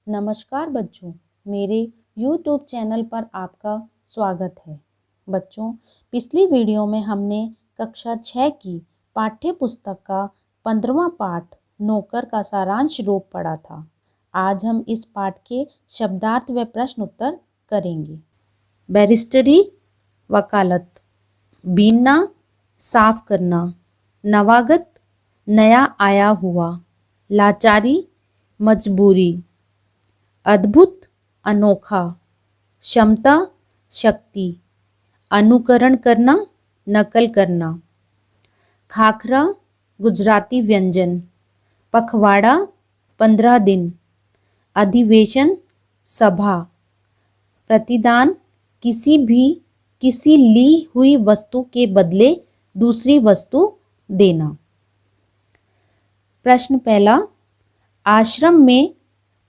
नमस्कार बच्चों, मेरे YouTube चैनल पर आपका स्वागत है। बच्चों, पिछली वीडियो में हमने कक्षा 6 की पाठ्य पुस्तक का 15वां पाठ नौकर का सारांश रूप पढ़ा था। आज हम इस पाठ के शब्दार्थ व प्रश्न उत्तर करेंगे। बैरिस्टरी वकालत, बीनना साफ करना, नवागत नया आया हुआ, लाचारी मजबूरी, अद्भुत अनोखा, क्षमता शक्ति, अनुकरण करना नकल करना, खाखरा गुजराती व्यंजन, पखवाड़ा 15 दिन, अधिवेशन सभा, प्रतिदान किसी ली हुई वस्तु के बदले दूसरी वस्तु देना। प्रश्न पहला, आश्रम में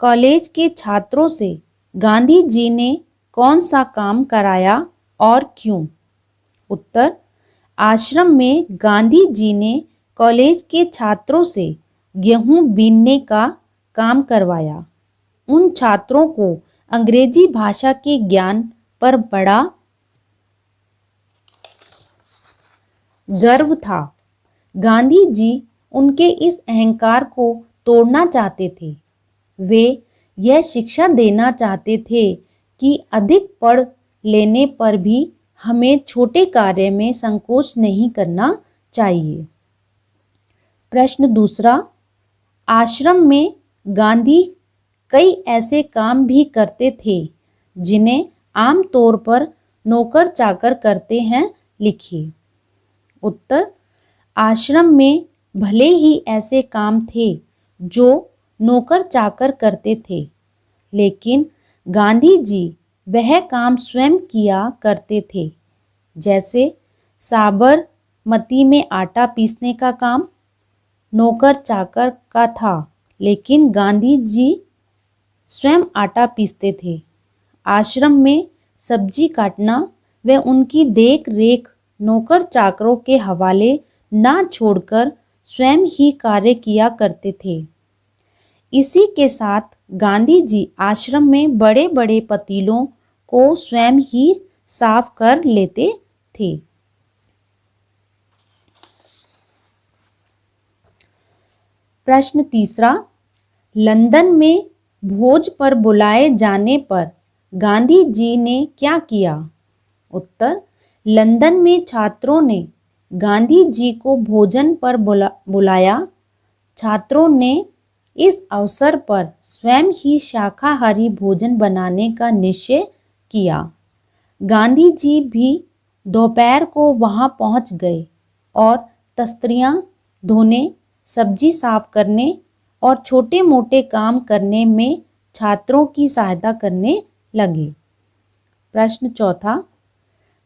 कॉलेज के छात्रों से गांधी जी ने कौन सा काम कराया और क्यों? उत्तर, आश्रम में गांधी जी ने कॉलेज के छात्रों से गेहूं बीनने का काम करवाया। उन छात्रों को अंग्रेजी भाषा के ज्ञान पर बड़ा गर्व था। गांधी जी उनके इस अहंकार को तोड़ना चाहते थे। वे यह शिक्षा देना चाहते थे कि अधिक पढ़ लेने पर भी हमें छोटे कार्य में संकोच नहीं करना चाहिए। प्रश्न दूसरा, आश्रम में गांधी कई ऐसे काम भी करते थे जिन्हें आमतौर पर नौकर चाकर करते हैं, लिखिए। उत्तर, आश्रम में भले ही ऐसे काम थे जो नौकर चाकर करते थे, लेकिन गांधी जी वह काम स्वयं किया करते थे। जैसे साबरमती में आटा पीसने का काम नौकर चाकर का था, लेकिन गांधी जी स्वयं आटा पीसते थे। आश्रम में सब्जी काटना व उनकी देख रेख नौकर चाकरों के हवाले ना छोड़कर स्वयं ही कार्य किया करते थे। इसी के साथ गांधी जी आश्रम में बड़े बड़े पतीलों को स्वयं ही साफ कर लेते थे। प्रश्न तीसरा, लंदन में भोज पर बुलाए जाने पर गांधी जी ने क्या किया? उत्तर, लंदन में छात्रों ने गांधी जी को भोजन पर बुलाया। छात्रों ने इस अवसर पर स्वयं ही शाकाहारी भोजन बनाने का निश्चय किया। गांधी जी भी दोपहर को वहां पहुंच गए और तस्तरियां धोने, सब्जी साफ करने और छोटे मोटे काम करने में छात्रों की सहायता करने लगे। प्रश्न चौथा,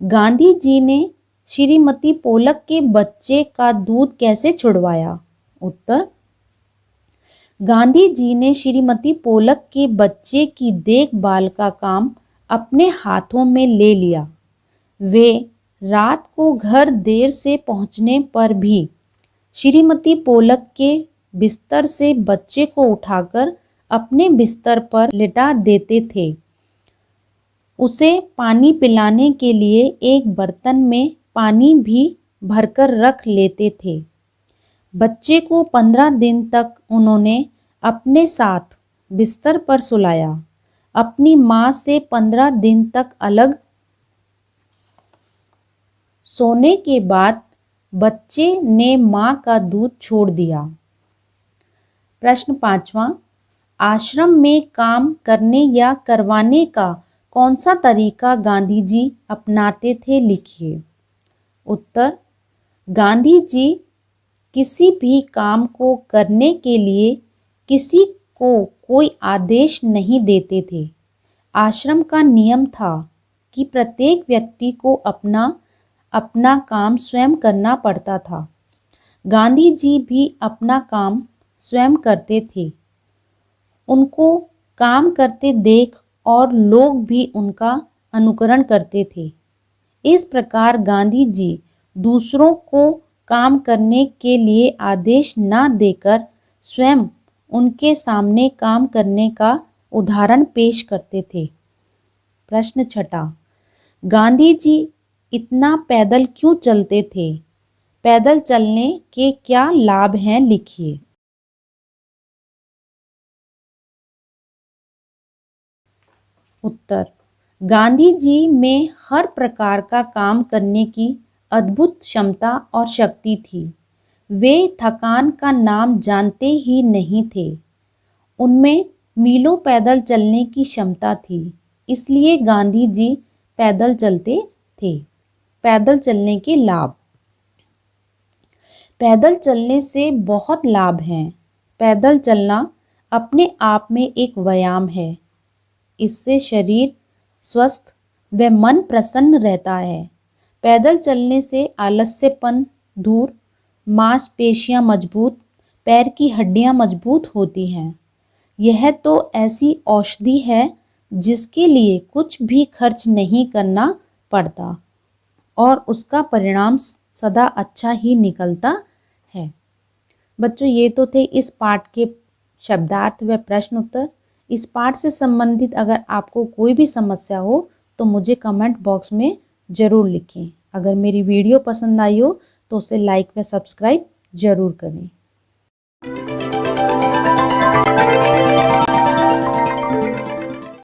गांधी जी ने श्रीमती पोलक के बच्चे का दूध कैसे छुड़वाया? उत्तर, गांधी जी ने श्रीमती पोलक के बच्चे की देखभाल का काम अपने हाथों में ले लिया। वे रात को घर देर से पहुंचने पर भी श्रीमती पोलक के बिस्तर से बच्चे को उठाकर अपने बिस्तर पर लिटा देते थे। उसे पानी पिलाने के लिए एक बर्तन में पानी भी भरकर रख लेते थे। बच्चे को 15 दिन तक उन्होंने अपने साथ बिस्तर पर सुलाया। अपनी माँ से 15 दिन तक अलग सोने के बाद बच्चे ने माँ का दूध छोड़ दिया। प्रश्न पांचवा, आश्रम में काम करने या करवाने का कौन सा तरीका गांधी जी अपनाते थे, लिखिए। उत्तर, गांधी जी किसी भी काम को करने के लिए किसी को कोई आदेश नहीं देते थे। आश्रम का नियम था कि प्रत्येक व्यक्ति को अपना अपना काम स्वयं करना पड़ता था। गांधी जी भी अपना काम स्वयं करते थे। उनको काम करते देख और लोग भी उनका अनुकरण करते थे। इस प्रकार गांधी जी दूसरों को काम करने के लिए आदेश न देकर स्वयं उनके सामने काम करने का उदाहरण पेश करते थे। प्रश्न छठा, गांधी जी इतना पैदल क्यों चलते थे? पैदल चलने के क्या लाभ हैं, लिखिए। उत्तर, गांधी जी में हर प्रकार का काम करने की अद्भुत क्षमता और शक्ति थी। वे थकान का नाम जानते ही नहीं थे। उनमें मीलों पैदल चलने की क्षमता थी, इसलिए गांधी जी पैदल चलते थे। पैदल चलने के लाभ। पैदल चलने से बहुत लाभ हैं। पैदल चलना अपने आप में एक व्यायाम है। इससे शरीर स्वस्थ व मन प्रसन्न रहता है। पैदल चलने से आलस्यपन दूर, मांसपेशियां मजबूत, पैर की हड्डियां मजबूत होती हैं। यह तो ऐसी औषधि है जिसके लिए कुछ भी खर्च नहीं करना पड़ता और उसका परिणाम सदा अच्छा ही निकलता है। बच्चों, ये तो थे इस पाठ के शब्दार्थ व प्रश्न उत्तर। इस पाठ से संबंधित अगर आपको कोई भी समस्या हो तो मुझे कमेंट बॉक्स में ज़रूर लिखें। अगर मेरी वीडियो पसंद आई हो तो उसे लाइक व सब्सक्राइब ज़रूर करें।